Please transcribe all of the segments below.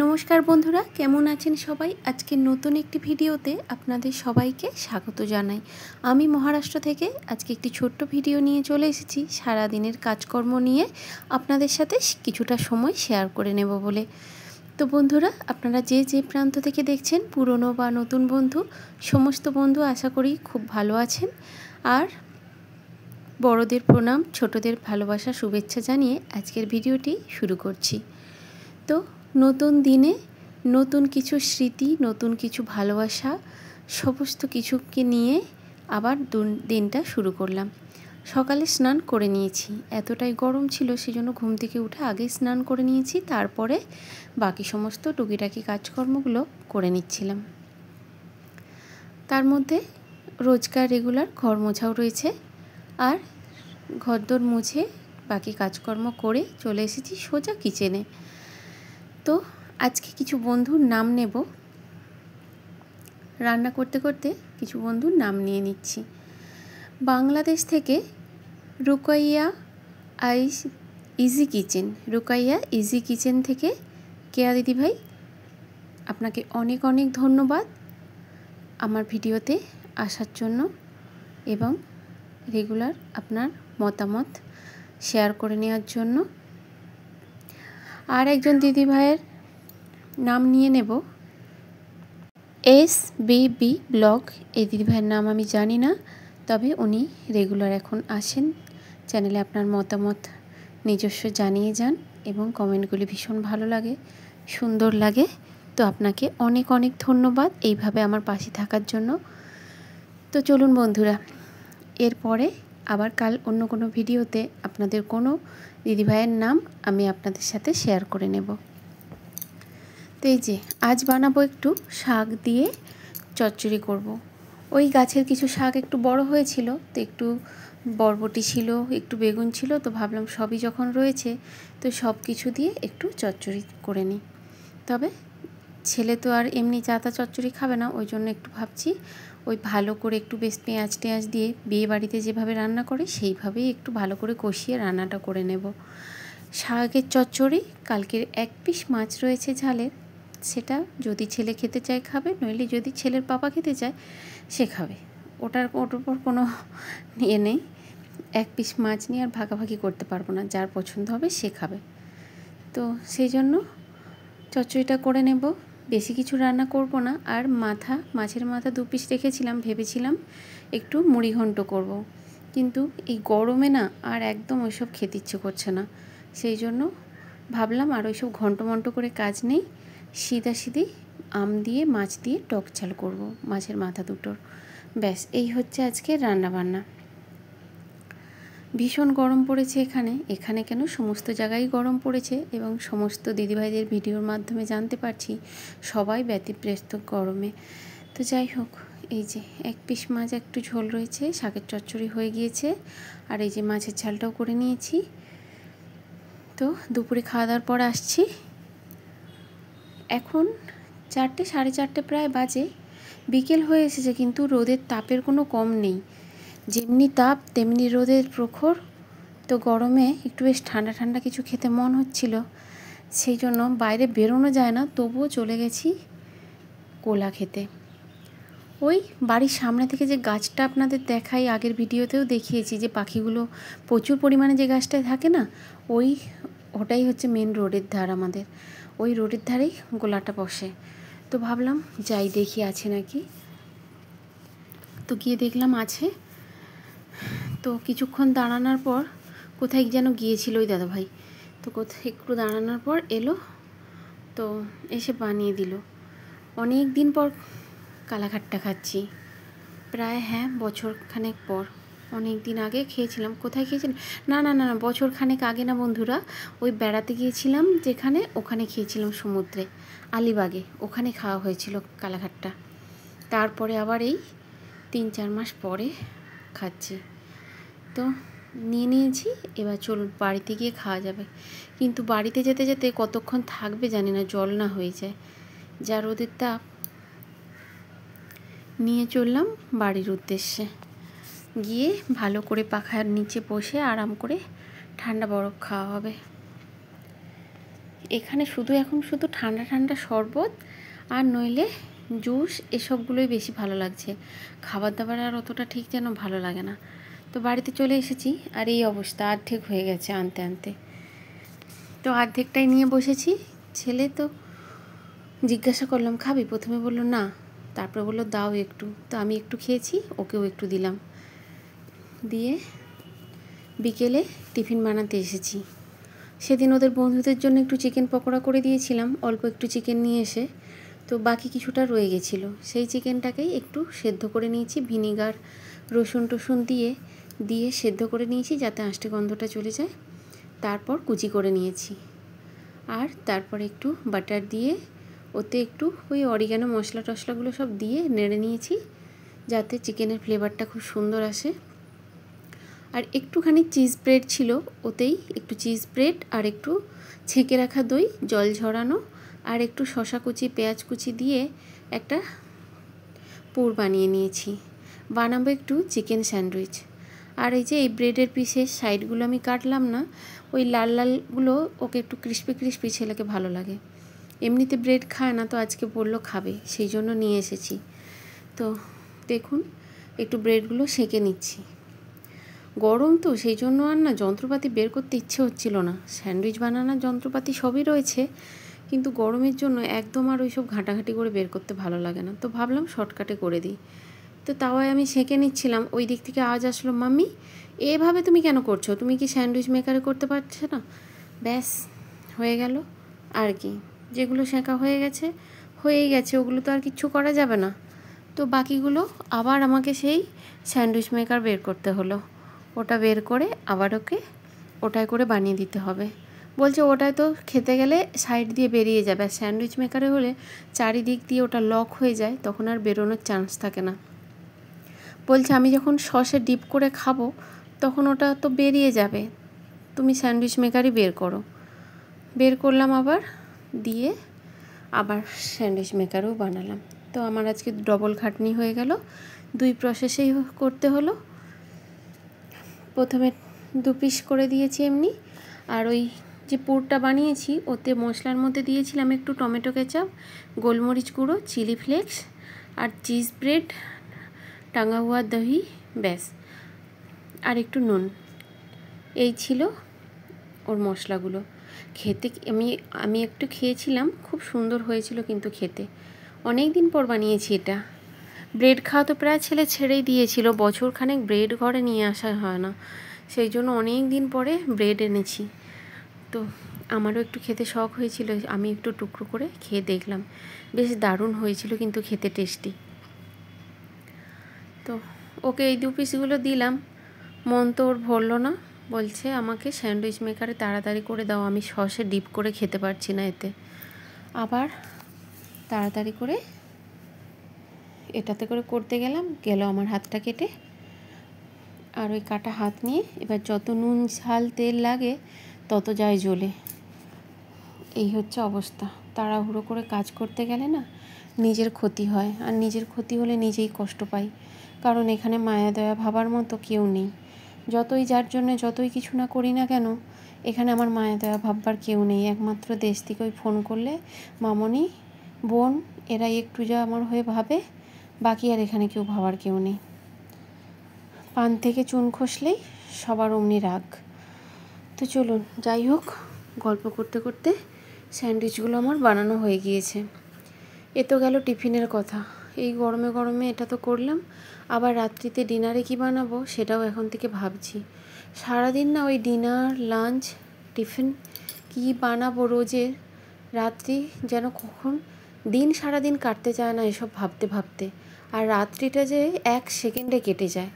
নমস্কার বন্ধুরা, কেমন আছেন সবাই? আজকে নতুন একটি ভিডিওতে আপনাদের সবাইকে স্বাগত জানাই। আমি মহারাষ্ট্র থেকে আজকে একটি ছোট্ট ভিডিও নিয়ে চলে এসেছি সারাদিনের কাজকর্ম নিয়ে আপনাদের সাথে কিছুটা সময় শেয়ার করে নেব বলে। তো বন্ধুরা, আপনারা যে যে প্রান্ত থেকে দেখছেন, পুরনো বা নতুন বন্ধু, সমস্ত বন্ধু আশা করি খুব ভালো আছেন। আর বড়দের প্রণাম, ছোটদের ভালোবাসা, শুভেচ্ছা জানিয়ে আজকের ভিডিওটি শুরু করছি। তো নতুন দিনে নতুন কিছু স্মৃতি, নতুন কিছু ভালোবাসা, সমস্ত কিছুকে নিয়ে আবার দিনটা শুরু করলাম। সকালে স্নান করে নিয়েছি, এতটাই গরম ছিল সেজন্য ঘুম থেকে উঠে আগেই স্নান করে নিয়েছি, তারপরে বাকি সমস্ত টুকিটাকি কাজকর্মগুলো করে নিচ্ছিলাম। তার মধ্যে রোজকার রেগুলার ঘর মোছাও রয়েছে, আর ঘরদোর মুছে বাকি কাজকর্ম করে চলে এসেছি সোজা কিচেনে। তো আজকে কিছু বন্ধুর নাম নেব, রান্না করতে করতে কিছু বন্ধুর নাম নিয়ে নিচ্ছি। বাংলাদেশ থেকে রুকাইয়া ইজি কিচেন থেকে কেয়া দিদিভাই, আপনাকে অনেক অনেক ধন্যবাদ আমার ভিডিওতে আসার জন্য এবং রেগুলার আপনার মতামত শেয়ার করে নেওয়ার জন্য। আর একজন দিদিভাইয়ের নাম নিয়ে নেব, SBB ব্লগ। এই দিদিভাইয়ের নাম আমি জানি না, তবে উনি রেগুলার এখন আসেন চ্যানেলে। আপনার মতামত নিজস্ব জানিয়ে যান এবং কমেন্টগুলি ভীষণ ভালো লাগে, সুন্দর লাগে। তো আপনাকে অনেক অনেক ধন্যবাদ এইভাবে আমার পাশে থাকার জন্য। তো চলুন বন্ধুরা, এরপরে আবার কাল অন্য কোনো ভিডিওতে আপনাদের কোনো দিদিভাইয়ের নাম আমি আপনাদের সাথে শেয়ার করে নেব। তো এই যে আজ বানাবো একটু শাক দিয়ে চচ্চড়ি করব। ওই গাছের কিছু শাক একটু বড় হয়েছিল, তো একটু বরবটি ছিল, একটু বেগুন ছিল, তো ভাবলাম সবই যখন রয়েছে তো সব কিছু দিয়ে একটু চচ্চড়ি করে নিই। তবে ছেলে তো আর এমনি চাতা চচ্চড়ি খাবে না, ওই জন্য একটু ভাবছি ওই ভালো করে একটু বেশ পেঁয়াজ দিয়ে বিয়ে বাড়িতে যেভাবে রান্না করে সেইভাবেই একটু ভালো করে কষিয়ে রান্নাটা করে নেব। শাকের চচ্চড়ি, কালকের এক পিস মাছ রয়েছে ঝালের, সেটা যদি ছেলে খেতে চায় খাবে, নইলে যদি ছেলের পাপা খেতে চায় সে খাবে। ওটার উপর কোনো ইয়ে নেই, এক পিস মাছ নিয়ে আর ভাগাভাগি করতে পারবো না, যার পছন্দ হবে সে খাবে। তো সেই জন্য চচ্চড়িটা করে নেব, বেশি কিছু রান্না করব না। আর মাছের মাথা 2 পিস রেখেছিলাম, ভেবেছিলাম একটু মুড়ি ঘন্ট করব, কিন্তু এই গরমে না আর একদম ওইসব খেতে ইচ্ছে করছে না। সেই জন্য ভাবলাম আর ওইসব ঘন্ট করে কাজ নেই, সিধি আম দিয়ে মাছ দিয়ে টক ঝাল করব মাছের মাথা দুটোর। ব্যাস, এই হচ্ছে আজকে রান্না বান্না। ভীষণ গরম পড়েছে এখানে কেন সমস্ত জায়গায় গরম পড়েছে, এবং সমস্ত দিদিভাইদের ভিডিওর মাধ্যমে জানতে পারছি সবাই ব্যতিব্যস্ত গরমে। তো যাই হোক, এই যে এক পিস মাছ একটু ঝোল রয়েছে, শাকের চচ্চড়ি হয়ে গিয়েছে, আর এই যে মাছের ঝালটাও করে নিয়েছি। তো দুপুরে খাওয়া দাওয়ার পর আসছি, এখন 4টে সাড়ে 4টে প্রায় বাজে, বিকেল হয়ে এসেছে, কিন্তু রোদের তাপের কোনো কম নেই। যেমনি তাপ তেমনি রোদের প্রখর। তো গরমে একটু বেশ ঠান্ডা ঠান্ডা কিছু খেতে মন হচ্ছিল, সেই জন্য বাইরে বেরোনো যায় না, তবুও চলে গেছি কোলা খেতে। ওই বাড়ির সামনে থেকে যে গাছটা আপনাদের দেখাই, আগের ভিডিওতেও দেখিয়েছি, যে পাখিগুলো প্রচুর পরিমাণে যে গাছটায় থাকে না, ওটাই হচ্ছে মেন রোডের ধার আমাদের, ওই রোডের ধারেই গোলাটা বসে। তো ভাবলাম যাই দেখি আছে নাকি, তো গিয়ে দেখলাম আছে। তো কিছুক্ষণ দাঁড়ানোর পর, কোথায় যেন গিয়েছিল ওই দাদাভাই, তো কোথায় একটু দাঁড়ানোর পর এলো, তো এসে বানিয়ে দিল। অনেক দিন পর কালাঘাটটা খাচ্ছি, প্রায় বছরখানেক পর। অনেক দিন আগে খেয়েছিলাম, কোথায় খেয়েছিলাম, না বছরখানেক আগে না বন্ধুরা, ওই বেড়াতে গিয়েছিলাম যেখানে, ওখানে খেয়েছিলাম সমুদ্রে, আলিবাগে, ওখানে খাওয়া হয়েছিল কালাঘাটটা। তারপরে আবার এই 3-4 মাস পরে খাচ্ছি। তো নিয়ে নিয়েছি, এবার চলুন বাড়িতে গিয়ে খাওয়া যাবে। কিন্তু বাড়িতে যেতে যেতে কতক্ষণ থাকবে জানি না, জল না হয়ে যায়, যা রোদের তাপ। নিয়ে চললাম বাড়ির উদ্দেশ্যে, গিয়ে ভালো করে পাখার নিচে বসে আরাম করে ঠান্ডা বরফ খাওয়া হবে। এখানে এখন শুধু ঠান্ডা ঠান্ডা শরবত আর নইলে জুস এসবগুলোই বেশি ভালো লাগছে। খাবার দাবার আর অতটা ঠিক যেন ভালো লাগে না। তো বাড়িতে চলে এসেছি আর এই অবস্থা, অর্ধেক হয়ে গেছে আনতে আনতে। তো অর্ধেকটাই নিয়ে বসেছি। ছেলে তো জিজ্ঞাসা করলাম খাবি, প্রথমে বলল না, তারপরে বললো দাও একটু। তো আমি একটু খেয়েছি, ওকেও একটু দিলাম। দিয়ে বিকেলে টিফিন বানাতে এসেছি। সেদিন ওদের বন্ধুদের জন্য একটু চিকেন পকোড়া করে দিয়েছিলাম, অল্প একটু চিকেন নিয়ে এসে। তো বাকি কিছুটা রয়ে গেছিলো, সেই চিকেনটাকেই একটু সেদ্ধ করে নিয়েছি, ভিনিগার রসুন টসুন দিয়ে সেদ্ধ করে নিয়েছি যাতে আষ্টে গন্ধটা চলে যায়। তারপর কুচি করে নিয়েছি, আর তারপর একটু বাটার দিয়ে ওতে একটু ওই অরিগানো মশলা টশলাগুলো সব দিয়ে নেড়ে নিয়েছি যাতে চিকেনের ফ্লেভারটা খুব সুন্দর আসে। আর একটুখানি চিজ ব্রেড ছিল, ওতেই একটু চিজ ব্রেড আর একটু ছেঁকে রাখা দই জল ঝরানো আর একটু শসা কুচি পেঁয়াজ কুচি দিয়ে একটা পুর বানিয়ে নিয়েছি। বানাবো একটু চিকেন স্যান্ডউইচ। আর এই যে এই ব্রেডের পিসের সাইডগুলো আমি কাটলাম না, ওই লাল লালগুলো ওকে একটু ক্রিস্পি ক্রিস্পি ছেলেকে ভালো লাগে। এমনিতে ব্রেড খায় না, তো আজকে বললো খাবে, সেই জন্য নিয়ে এসেছি। তো দেখুন একটু ব্রেডগুলো সেঁকে নিচ্ছি। গরম তো সেই জন্য আর না যন্ত্রপাতি বের করতে ইচ্ছে হচ্ছিল না। স্যান্ডউইচ বানানোর যন্ত্রপাতি সবই রয়েছে, কিন্তু গরমের জন্য একদম আর ওইসব ঘাঁটাঘাঁটি করে বের করতে ভালো লাগে না। তো ভাবলাম শর্টকাটে করে দিই। তো তাওয়ায় আমি সেঁকে নিচ্ছিলাম, ওই দিক থেকে আওয়াজ আসলো, মাম্মি এভাবে তুমি কেন করছো, তুমি কি স্যান্ডউইচ মেকারে করতে পারছো না? ব্যাস হয়ে গেল। আর কি, যেগুলো সেঁকা হয়েই গেছে ওগুলো তো আর কিচ্ছু করা যাবে না। তো বাকিগুলো আবার আমাকে সেই স্যান্ডউইচ মেকার বের করতে হলো। ওটা বের করে আবার ওটায় করে বানিয়ে দিতে হবে। বলছে ওটায় তো খেতে গেলে সাইড দিয়ে বেরিয়ে যাবে, আর স্যান্ডউইচ মেকারে হলে চারিদিক দিয়ে ওটা লক হয়ে যায়, তখন আর বেরোনোর চান্স থাকে না। বলছে আমি যখন সসে ডিপ করে খাবো তখন ওটা তো বেরিয়ে যাবে, তুমি স্যান্ডউইচ মেকারই বের করো। বের করলাম আবার, দিয়ে আবার স্যান্ডউইচ মেকারও বানালাম। তো আমার আজকে ডবল খাটনি হয়ে গেল, দুই প্রসেসেই করতে হলো। প্রথমে 2 পিস করে দিয়েছি এমনি, আর ওই যে পুরটা বানিয়েছি ওতে মশলার মধ্যে দিয়েছিলাম একটু টমেটো কেচাপ, গোলমরিচ গুঁড়ো, চিলি ফ্লেক্স আর চিজ ব্রেড, টাঙা হুয়া দহি, ব্যাস, আর একটু নুন। এই ছিল ওর মশলাগুলো। খেতে আমি একটু খেয়েছিলাম, খুব সুন্দর হয়েছিল কিন্তু খেতে। অনেক দিন পর বানিয়েছি এটা। ব্রেড খাওয়া তো প্রায় ছেলে ছেড়েই দিয়েছিল, বছরখানেক ব্রেড ঘরে নিয়ে আসা হয় না, সেই জন্য অনেক দিন পরে ব্রেড এনেছি। তো আমারও একটু খেতে শখ হয়েছিল, আমি একটু টুকরো করে খেয়ে দেখলাম, বেশ দারুণ হয়েছিল কিন্তু খেতে টেস্টি। তো ওকে এই 2 পিসগুলো দিলাম, মন তো ওর ভরলো না, বলছে আমাকে স্যান্ডউইচ মেকারে তাড়াতাড়ি করে দাও, আমি সসে ডিপ করে খেতে পারছি না এতে। আবার তাড়াতাড়ি করে এটাতে করে করতে গেল আমার হাতটা কেটে। আর ওই কাটা হাত নিয়ে এবার যত নুন ঝাল তেল লাগে তত যায় জ্বলে। এই হচ্ছে অবস্থা। তাড়াহুড়ো করে কাজ করতে গেলে না নিজের ক্ষতি হয়, আর নিজের ক্ষতি হলে নিজেই কষ্ট পাই, কারণ এখানে মায়া দয়া ভাবার মতো কেউ নেই। যতই যার জন্য যতই কিছু না করি না কেন, এখানে আমার মায়া দয়া ভাববার কেউ নেই। একমাত্র দেশ থেকে ওই ফোন করলে মামনি, বোন, এরাই একটু যা আমার হয়ে ভাবে, বাকি আর এখানে কেউ ভাবার কেউ নেই। পান থেকে চুন খসলেই সবার অমনি রাগ। তো চলুন, যাই হোক, গল্প করতে করতে স্যান্ডউইচগুলো আমার বানানো হয়ে গিয়েছে। এ তো গেল টিফিনের কথা। এই গরমে গরমে এটা তো করলাম, আবার রাত্রিতে ডিনারে কি বানাবো সেটাও এখন থেকে ভাবছি। সারাদিন না ওই ডিনার লাঞ্চ টিফিন কি বানাবো রোজের, রাত্রি যেন কখন দিন সারাদিন কাটতে চায় না এসব ভাবতে ভাবতে, আর রাত্রিটা যে 1 সেকেন্ডে কেটে যায়।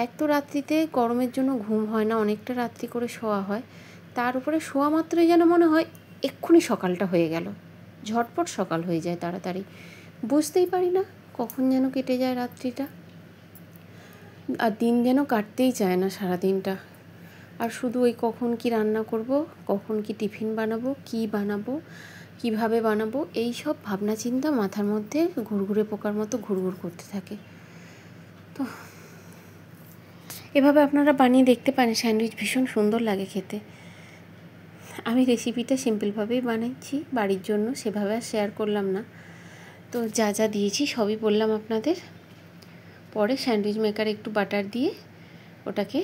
এক তো রাত্রিতে গরমের জন্য ঘুম হয় না, অনেকটা রাত্রি করে শোয়া হয়, তার উপরে শোয়া মাত্রই যেন মনে হয় এক্ষুনি সকালটা হয়ে গেল, ঝটপট সকাল হয়ে যায় তাড়াতাড়ি, বুঝতেই পারি না কখন যেন কেটে যায় রাত্রিটা। আর দিন যেন কাটতেই চায় না সারাদিনটা, আর শুধু ওই কখন কি রান্না করব, কখন কি টিফিন বানাবো, কি বানাবো, কিভাবে বানাবো, এই সব ভাবনা চিন্তা মাথার মধ্যে ঘুরঘুরে পোকার মতো ঘুরঘুর করতে থাকে। তো এভাবে আপনারা বানিয়ে দেখতে পারেন, স্যান্ডউইচ ভীষণ সুন্দর লাগে খেতে। আমি রেসিপিটা সিম্পলভাবেই বানাচ্ছি বাড়ির জন্য, সেভাবে আর শেয়ার করলাম না। তো যা যা দিয়েছি সবই বললাম আপনাদের। পরে স্যান্ডউইচ মেকারে একটু বাটার দিয়ে ওটাকে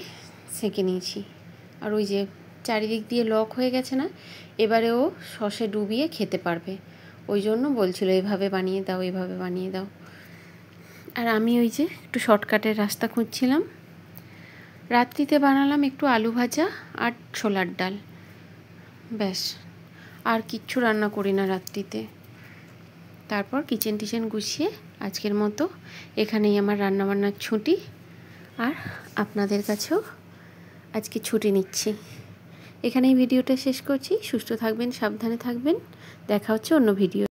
সেঁকে নিয়েছি। আর ওই যে চারিদিক দিয়ে লক হয়ে গেছে না, এবারে ও সসে ডুবিয়ে খেতে পারবে। ওই জন্য বলছিল এভাবে বানিয়ে দাও, এভাবে বানিয়ে দাও। আর আমি ওই যে একটু শর্টকাটের রাস্তা খুঁজছিলাম। রাত্রিতে বানালাম একটু আলু ভাজা আর ছোলার ডাল, ব্যাস। আর কিচ্ছু রান্না করি না রাত্রিতে। তারপর কিচেন টিচেন গুছিয়ে আজকের মতো এখানেই আমার রান্নাবান্নার ছুটি। আর আপনাদের কাছেও আজকে ছুটি নিচ্ছি। এখানেই ভিডিওটা শেষ করছি। সুস্থ থাকবেন, সাবধানে থাকবেন। দেখা হচ্ছে অন্য ভিডিও।